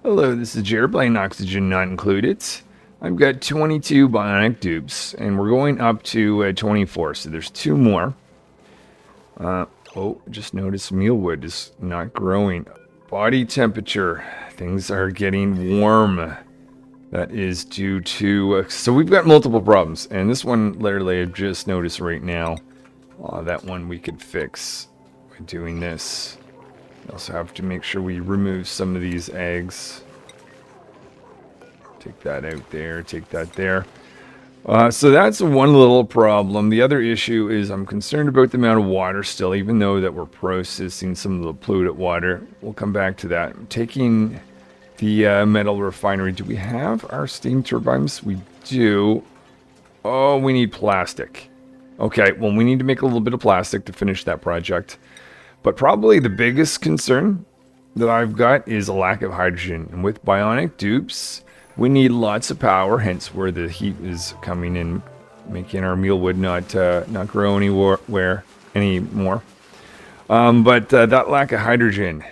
Hello, this is Jared playing Oxygen Not Included. I've got 22 bionic dupes, and we're going up to 24, so there's two more. Just noticed mealwood is not growing. Body temperature, things are getting warm. That is due to, so we've got multiple problems, and this one literally I've just noticed right now. That one we could fix by doing this. We also have to make sure we remove some of these eggs. Take that out there, take that there. So that's one little problem. The other issue is I'm concerned about the amount of water still, even though that we're processing some of the polluted water. We'll come back to that. I'm taking the metal refinery. Do we have our steam turbines? We do. Oh, we need plastic. Okay, well, we need to make a little bit of plastic to finish that project. But probably the biggest concern that I've got is a lack of hydrogen. And with bionic dupes, we need lots of power, hence where the heat is coming in, making our mealwood not grow anywhere anymore. But that lack of hydrogen,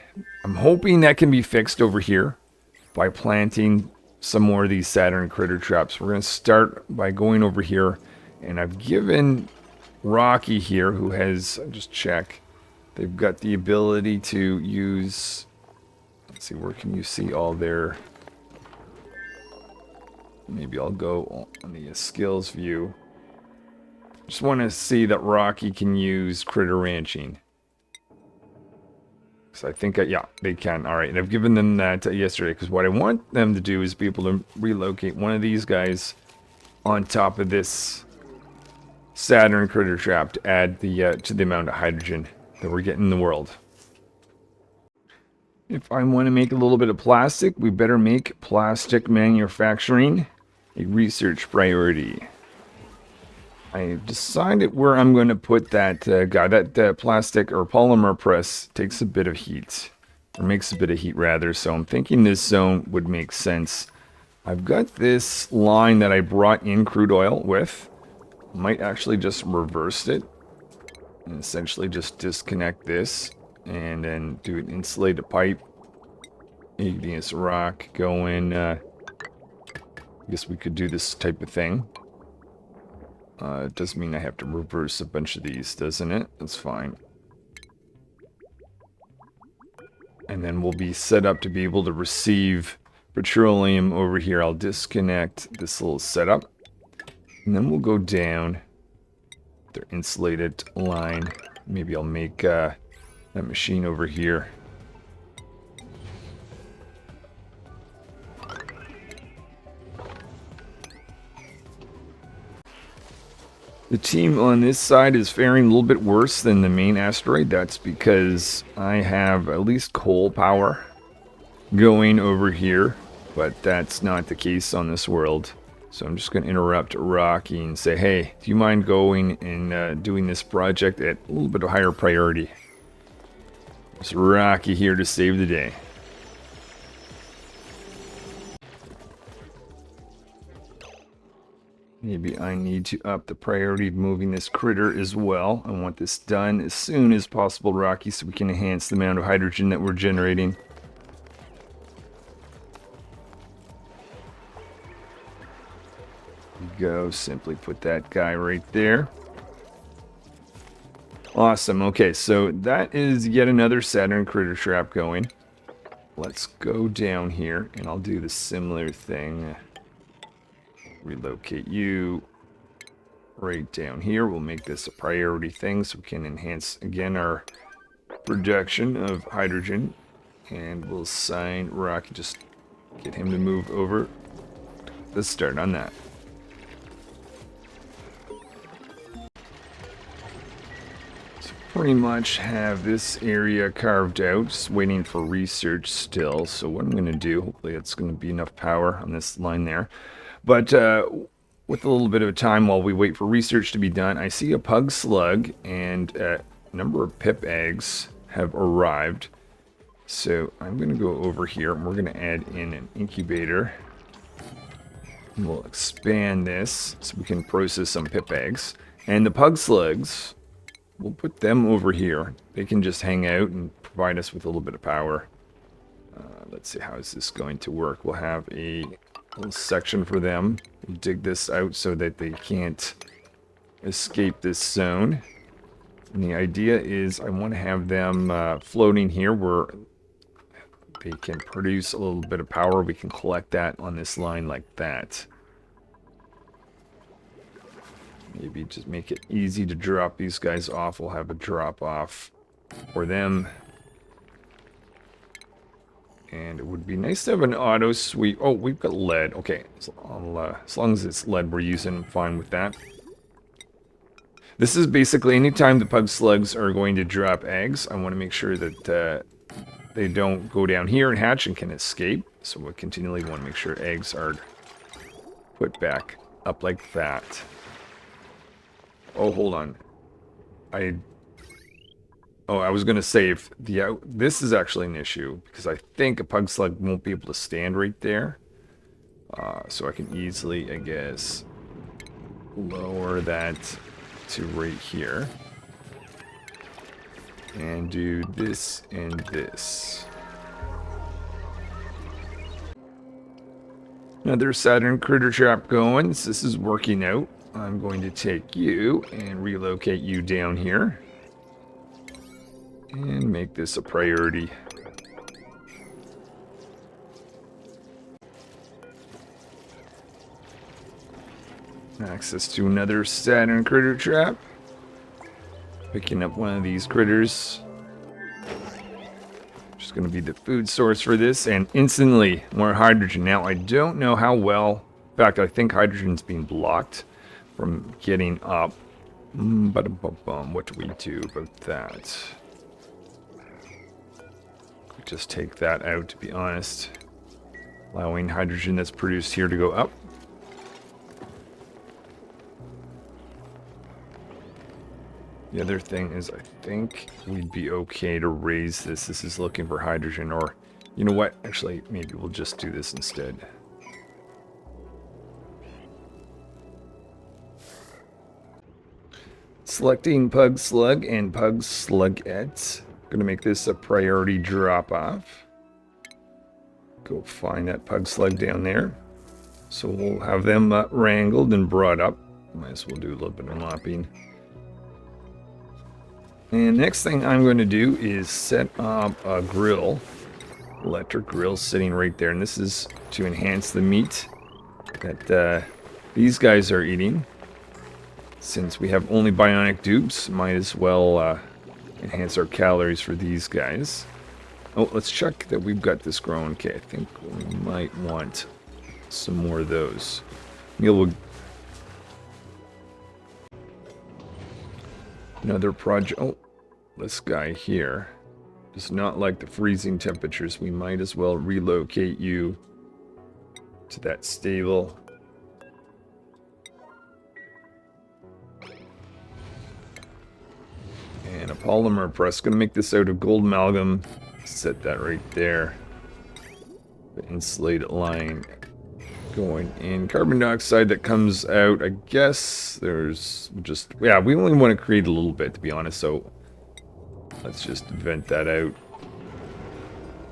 I'm hoping that can be fixed over here by planting some more of these Saturn critter traps. We're going to start by going over here, and I've given Rocky here, who has, just check, they've got the ability to use, let's see, where can you see all their, maybe I'll go on the skills view. Just want to see that Rocky can use critter ranching. So I think, yeah, they can. All right, and I've given them that yesterday, because what I want them to do is be able to relocate one of these guys on top of this Saturn critter trap to add the to the amount of hydrogen that we're getting in the world. If I want to make a little bit of plastic, we better make plastic manufacturing a research priority. I decided where I'm going to put that guy. That plastic or polymer press takes a bit of heat, or makes a bit of heat rather, so I'm thinking this zone would make sense. I've got this line that I brought in crude oil with. Might actually just reverse it and essentially just disconnect this and then do an insulated pipe. Igneous rock going. I guess we could do this type of thing. It does mean I have to reverse a bunch of these, doesn't it? That's fine. And then we'll be set up to be able to receive petroleum over here. I'll disconnect this little setup. And then we'll go down their insulated line. Maybe I'll make that machine over here. The team on this side is faring a little bit worse than the main asteroid. That's because I have at least coal power going over here, but that's not the case on this world. So I'm just going to interrupt Rocky and say, hey, do you mind going and doing this project at a little bit of higher priority? It's Rocky here to save the day. Maybe I need to up the priority of moving this critter as well. I want this done as soon as possible, Rocky, so we can enhance the amount of hydrogen that we're generating. There you go. Simply put that guy right there. Awesome. Okay, so that is yet another Saturn critter trap going. Let's go down here, and I'll do the similar thing. Relocate you right down here. We'll make this a priority thing so we can enhance again our production of hydrogen. And we'll assign Rocky, just get him to move over. Let's start on that. So pretty much have this area carved out, just waiting for research still. So what I'm going to do, hopefully it's going to be enough power on this line there. But with a little bit of time while we wait for research to be done, I see a pug slug and a number of pip eggs have arrived. So I'm going to go over here and we're going to add in an incubator. And we'll expand this so we can process some pip eggs. And the pug slugs, we'll put them over here. They can just hang out and provide us with a little bit of power. Let's see, how is this going to work? We'll have a little section for them. We'll dig this out so that they can't escape this zone. And the idea is I want to have them floating here where they can produce a little bit of power. We can collect that on this line like that. Maybe just make it easy to drop these guys off. We'll have a drop off for them. And it would be nice to have an auto sweep. Oh, we've got lead. Okay, so as long as it's lead we're using, I'm fine with that. This is basically anytime the pug slugs are going to drop eggs, I want to make sure that they don't go down here and hatch and can escape. So we'll continually want to make sure eggs are put back up like that. Oh, hold on. I was going to say, if this is actually an issue, because I think a pug slug won't be able to stand right there. So I can easily, I guess, lower that to right here. And do this and this. Another Saturn critter trap going. So this is working out. I'm going to take you and relocate you down here. And make this a priority. Access to another Saturn critter trap. Picking up one of these critters. Just going to be the food source for this. And instantly more hydrogen. Now I don't know how well. In fact, I think hydrogen's being blocked from getting up. What do we do about that? Just take that out, to be honest. Allowing hydrogen that's produced here to go up. The other thing is, I think we'd be okay to raise this. This is looking for hydrogen, or you know what? Actually, maybe we'll just do this instead. Selecting pug slug and pug slugette. Gonna make this a priority drop off. Go find that pug slug down there. So we'll have them wrangled and brought up. Might as well do a little bit of mopping. And next thing I'm going to do is set up a grill. Electric grill sitting right there. And this is to enhance the meat that these guys are eating. Since we have only bionic dupes, might as well enhance our calories for these guys. Oh, let's check that we've got this growing. Okay, I think we might want some more of those. Neil will... Another project. Oh, this guy here does not like the freezing temperatures. We might as well relocate you to that stable. And a polymer press. Going to make this out of gold amalgam. Set that right there. The insulated line going in. Carbon dioxide that comes out. I guess there's just... Yeah, we only want to create a little bit, to be honest. So let's just vent that out.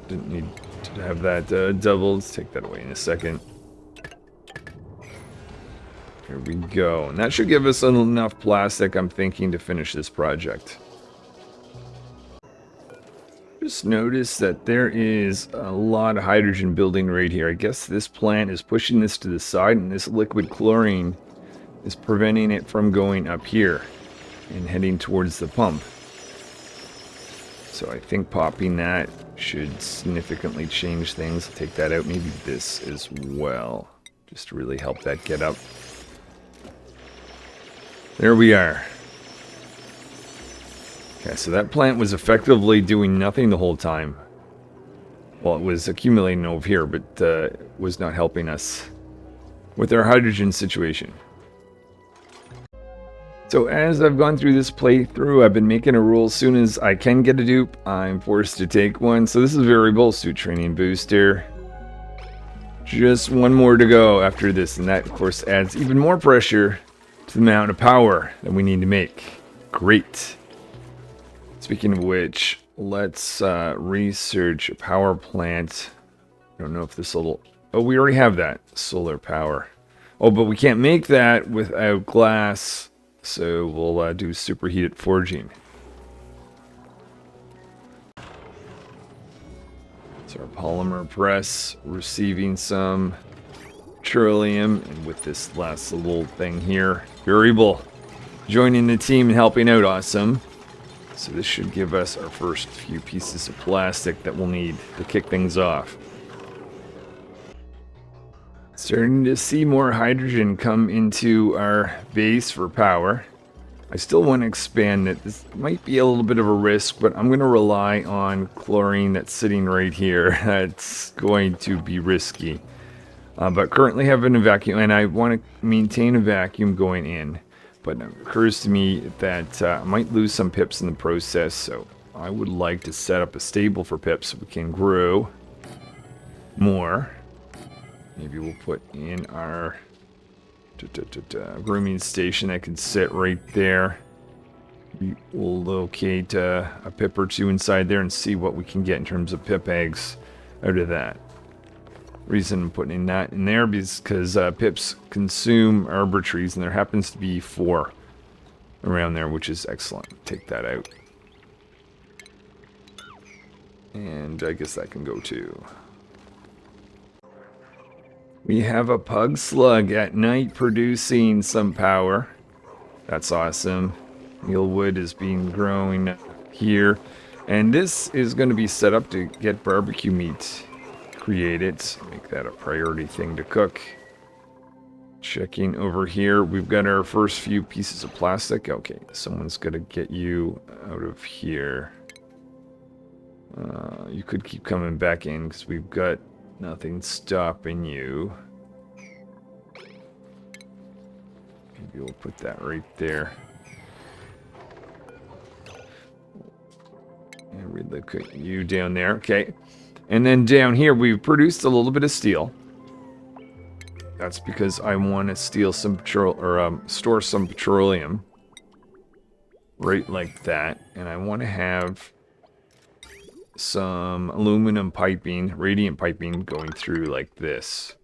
Didn't need to have that doubled. Let's take that away in a second. Here we go. And that should give us enough plastic, I'm thinking, to finish this project. Just notice that there is a lot of hydrogen building right here. I guess this plant is pushing this to the side, and this liquid chlorine is preventing it from going up here and heading towards the pump. So I think popping that should significantly change things. I'll take that out, maybe this as well, just to really help that get up. There we are. Okay, so that plant was effectively doing nothing the whole time. Well, it was accumulating over here, but was not helping us with our hydrogen situation. So as I've gone through this playthrough, I've been making a rule as soon as I can get a dupe, I'm forced to take one. So this is variable suit training booster. Just one more to go after this, and that of course adds even more pressure to the amount of power that we need to make. Great. Speaking of which, let's research a power plant. I don't know if this little... Oh, we already have that. Solar power. Oh, but we can't make that without glass. So we'll do superheated forging. So our polymer press receiving some petroleum. And with this last little thing here, variable joining the team and helping out. Awesome. So this should give us our first few pieces of plastic that we'll need to kick things off. Starting to see more hydrogen come into our base for power. I still want to expand it. This might be a little bit of a risk, but I'm going to rely on chlorine that's sitting right here. That's going to be risky. But currently having a vacuum, and I want to maintain a vacuum going in. But it occurs to me that I might lose some pips in the process, so I would like to set up a stable for pips so we can grow more. Maybe we'll put in our grooming station that can sit right there. We'll locate a pip or two inside there and see what we can get in terms of pip eggs out of that. Reason I'm putting that in there is because pips consume arbor trees, and there happens to be 4 around there, which is excellent. Take that out. And I guess that can go too. We have a pug slug at night producing some power. That's awesome. Mealwood is being grown here. And this is going to be set up to get barbecue meat created. Make that a priority thing to cook. Checking over here. We've got our first few pieces of plastic. Okay, someone's going to get you out of here. You could keep coming back in because we've got nothing stopping you. Maybe we'll put that right there. And relocate you down there. Okay. And then down here, we've produced a little bit of steel. That's because I want to steal some store some petroleum. Right like that. And I want to have some aluminum piping, radiant piping going through like this.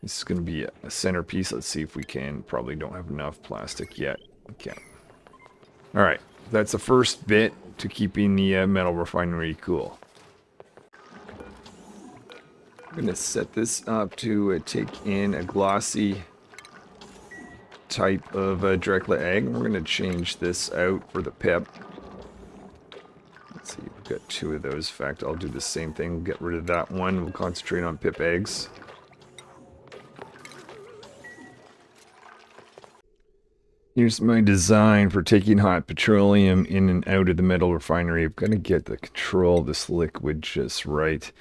This is going to be a centerpiece. Let's see if we can. Probably don't have enough plastic yet. Okay. Alright. That's the first bit to keeping the metal refinery cool. I'm going to set this up to take in a glossy type of Dracula egg. We're going to change this out for the pip. Let's see, we've got 2 of those. In fact, I'll do the same thing. We'll get rid of that one. We'll concentrate on pip eggs. Here's my design for taking hot petroleum in and out of the metal refinery. I'm going to get the control of this liquid just right.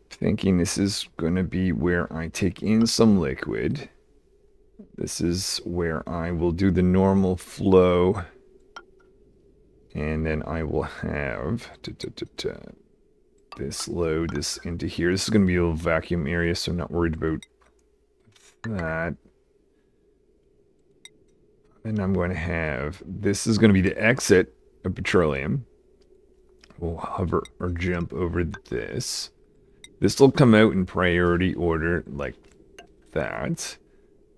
Thinking this is going to be where I take in some liquid. This is where I will do the normal flow. And then I will have this load this into here. This is going to be a little vacuum area, so I'm not worried about that. And I'm going to have, this is going to be the exit of petroleum. We'll hover or jump over this. This will come out in priority order like that.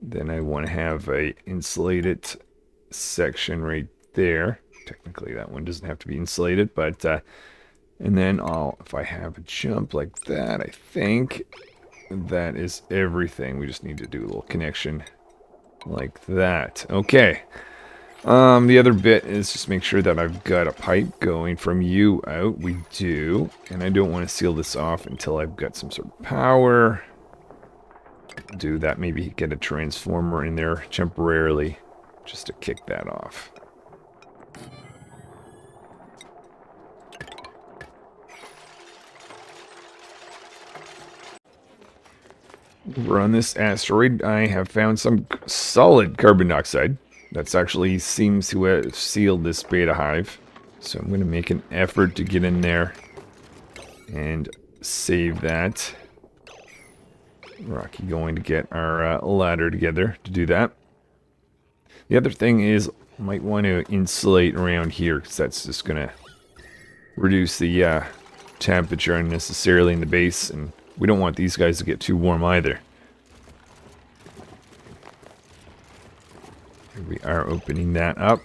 Then I want to have a insulated section right there. Technically that one doesn't have to be insulated, but and then if I have a jump like that, I think that is everything. We just need to do a little connection like that. Okay. The other bit is just make sure that I've got a pipe going from you out. We do. And I don't want to seal this off until I've got some sort of power. Do that. Maybe get a transformer in there temporarily just to kick that off. Over on this asteroid, I have found some solid carbon dioxide. That's actually seems to have sealed this beta hive. So I'm going to make an effort to get in there and save that. Rocky going to get our ladder together to do that. The other thing is, I might want to insulate around here because that's just going to reduce the temperature unnecessarily in the base, and we don't want these guys to get too warm either. Here we are opening that up.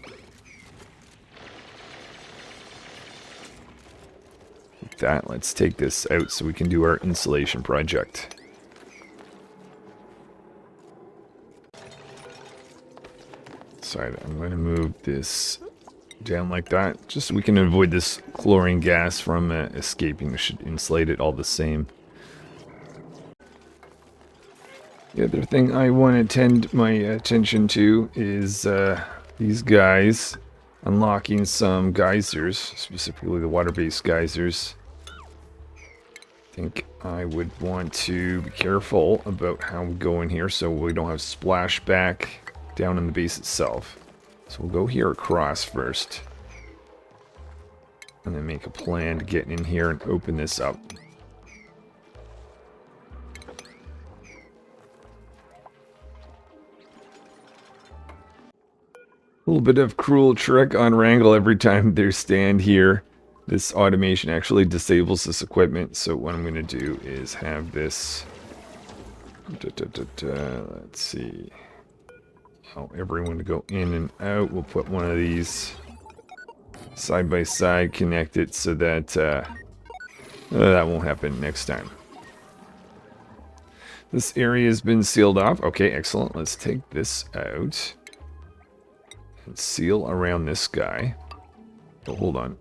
Like that, let's take this out so we can do our insulation project. Sorry, I'm going to move this down like that, just so we can avoid this chlorine gas from escaping. We should insulate it all the same. The other thing I want to tend my attention to is these guys unlocking some geysers, specifically the water-based geysers. I think I would want to be careful about how we go in here so we don't have splashback down in the base itself. So we'll go here across first, and then make a plan to get in here and open this up. A little bit of cruel trick on Wrangle. Every time they stand here, this automation actually disables this equipment. So what I'm going to do is have this, let's see, everyone to go in and out. We'll put one of these side by side, connect it so that that won't happen next time. This area has been sealed off. Okay, excellent. Let's take this out and seal around this guy. Oh, hold on.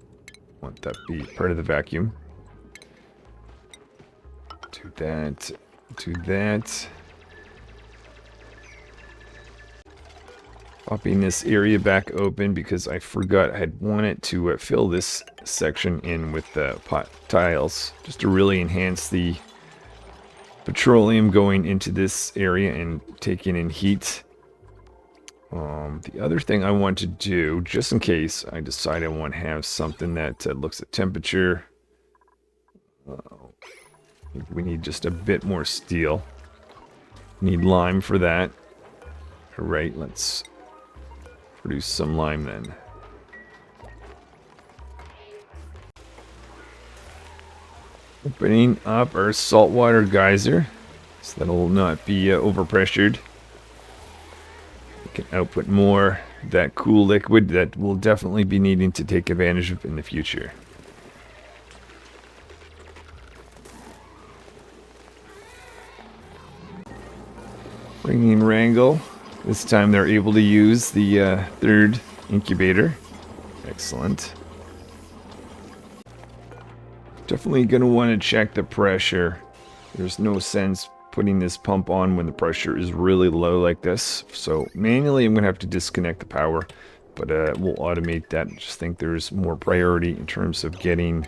Want that be part of the vacuum. Do that. Do that. Popping this area back open because I forgot I had wanted to fill this section in with pot tiles just to really enhance the petroleum going into this area and taking in heat. The other thing I want to do, just in case I decide I want to have something that looks at temperature, we need just a bit more steel. Need lime for that. All right, let's produce some lime then. Opening up our saltwater geyser so that'll not be overpressured. We can output more of that cool liquid that we'll definitely be needing to take advantage of in the future. Bringing Wrangle. This time they're able to use the third incubator. Excellent. Definitely going to want to check the pressure. There's no sense putting this pump on when the pressure is really low like this. So manually I'm going to have to disconnect the power, but we'll automate that. Just think there's more priority in terms of getting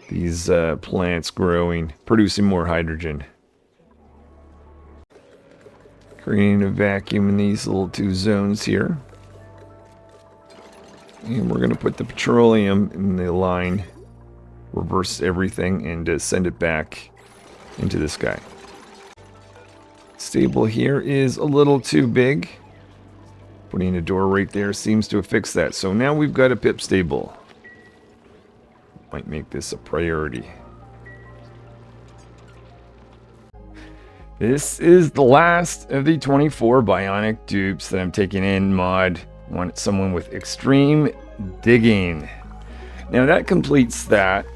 these plants growing, producing more hydrogen. Creating a vacuum in these little two zones here. And we're going to put the petroleum in the line, reverse everything, and send it back into this guy. Stable here is a little too big. Putting a door right there seems to have fixed that. So now we've got a pip stable. Might make this a priority. This is the last of the 24 Bionic dupes that I'm taking in mod. I want someone with extreme digging. Now that completes that.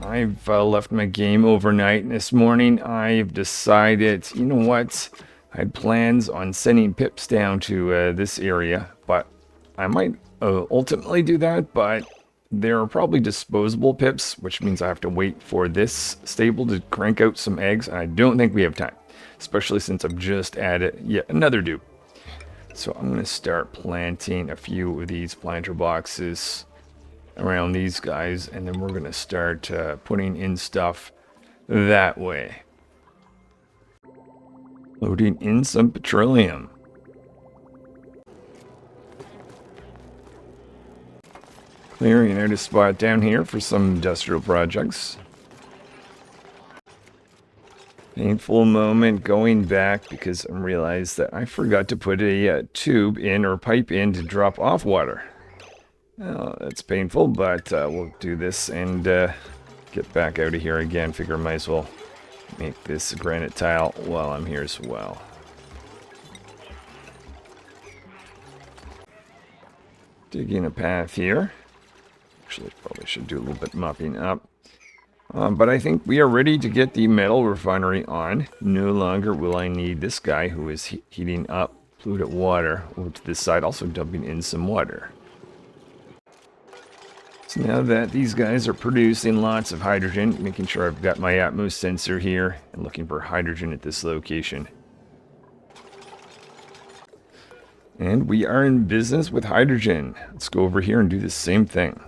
I've left my game overnight, and this morning I've decided, you know what? I had plans on sending pips down to this area, but I might ultimately do that, but there are probably disposable pips, which means I have to wait for this stable to crank out some eggs, and I don't think we have time, especially since I've just added yet another dupe. So I'm going to start planting a few of these planter boxes around these guys, and then we're going to start putting in stuff that way. Loading in some petroleum. Clearing out a spot down here for some industrial projects. Painful moment going back because I realized that I forgot to put a tube in or pipe in to drop off water. That's painful, but we'll do this and get back out of here again. Figure I might as well make this granite tile while I'm here as well. Digging a path here. Actually, probably should do a little bit mopping up. But I think we are ready to get the metal refinery on. No longer will I need this guy who is heating up polluted water over to this side, also dumping in some water. So now that these guys are producing lots of hydrogen, making sure I've got my Atmos sensor here and looking for hydrogen at this location. And we are in business with hydrogen. Let's go over here and do the same thing.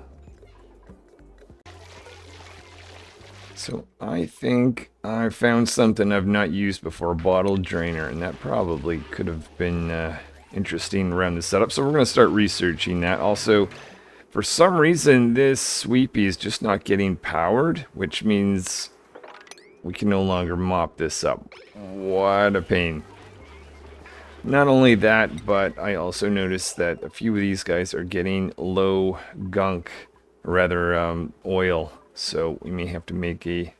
So I think I found something I've not used before, a bottle drainer, and that probably could have been interesting around the setup. So we're going to start researching that. Also, for some reason, this sweepy is just not getting powered, which means we can no longer mop this up. What a pain. Not only that, but I also noticed that a few of these guys are getting low gunk, or rather oil. So we may have to make a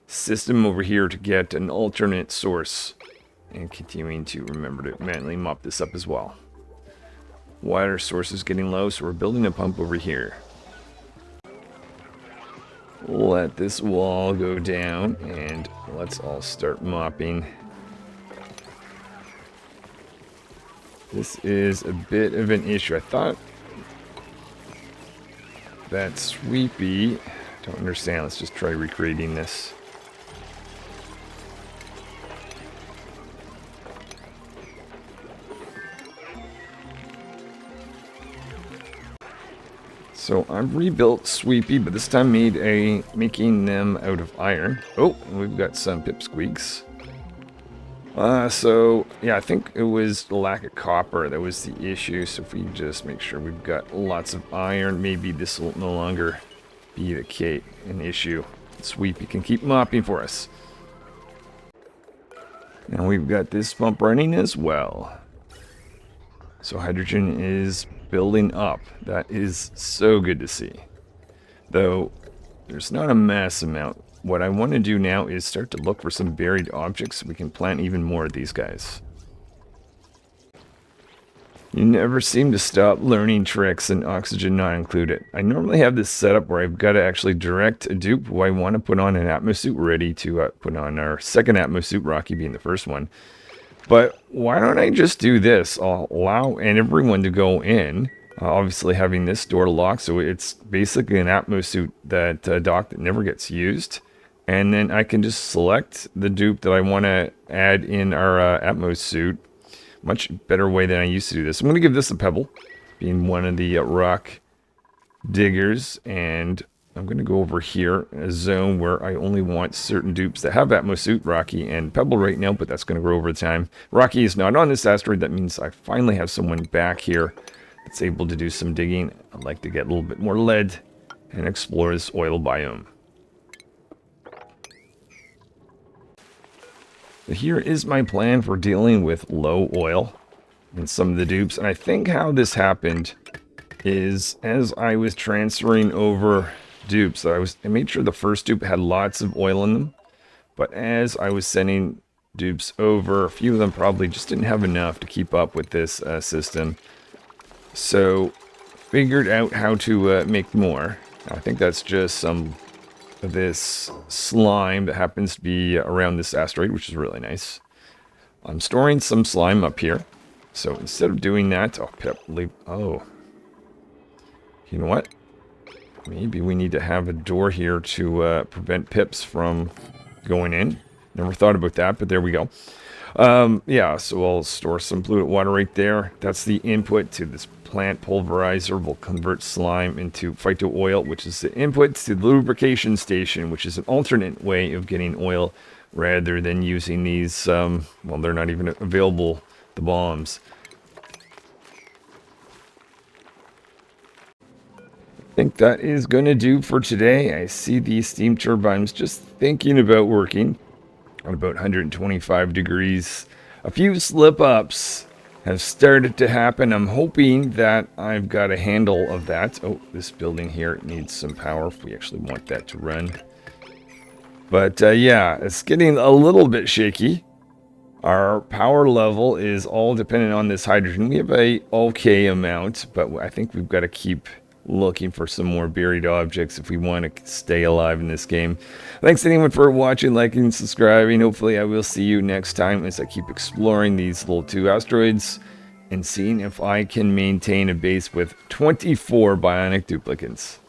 system over here to get an alternate source. And continuing to remember to manually mop this up as well. Water source is getting low, so we're building a pump over here. Let this wall go down, and let's all start mopping. This is a bit of an issue. I thought that sweepy... Don't understand. Let's just try recreating this. So I've rebuilt Sweepy, but this time making them out of iron. Oh, we've got some pipsqueaks. So yeah, I think it was the lack of copper that was the issue. So if we just make sure we've got lots of iron, maybe this will no longer be an issue. Sweepy can keep mopping for us. Now we've got this pump running as well. So hydrogen is building up. That is so good to see. Though there's not a mass amount. What I want to do now is start to look for some buried objects so we can plant even more of these guys. You never seem to stop learning tricks, and oxygen not included. I normally have this setup where I've got to actually direct a dupe who I want to put on an Atmos suit ready to put on our second Atmos suit, Rocky being the first one. But why don't I just do this? I'll allow everyone to go in, obviously having this door locked, so it's basically an Atmos suit that dock that never gets used. And then I can just select the dupe that I want to add in our Atmos suit. Much better way than I used to do this. I'm going to give this a pebble, being one of the rock diggers. And I'm going to go over here, a zone where I only want certain dupes that have Atmos suit, Rocky and Pebble right now, but that's going to grow over time. Rocky is not on this asteroid. That means I finally have someone back here that's able to do some digging. I'd like to get a little bit more lead and explore this oil biome. Here is my plan for dealing with low oil in some of the dupes. And I think how this happened is as I was transferring over dupes, I made sure the first dupe had lots of oil in them. But as I was sending dupes over, a few of them probably just didn't have enough to keep up with this system. So figured out how to make more. I think that's just some of this slime that happens to be around this asteroid, which is really nice. I'm storing some slime up here. So instead of doing that, oh, you know what? Maybe we need to have a door here to prevent pips from going in. Never thought about that, but there we go. Yeah, so I'll store some polluted water right there. That's the input to this plant pulverizer. We'll convert slime into phyto oil, which is the input to the lubrication station, which is an alternate way of getting oil rather than using these, well, they're not even available, the bombs. I think that is going to do for today. I see these steam turbines just thinking about working at about 125 degrees. A few slip-ups have started to happen. I'm hoping that I've got a handle of that. Oh, this building here needs some power if we actually want that to run. But yeah, it's getting a little bit shaky. Our power level is all dependent on this hydrogen. We have a okay amount, but I think we've got to keep looking for some more buried objects if we want to stay alive in this game. Thanks anyone for watching, liking, and subscribing. Hopefully I will see you next time as I keep exploring these little 2 asteroids and seeing if I can maintain a base with 24 bionic duplicants.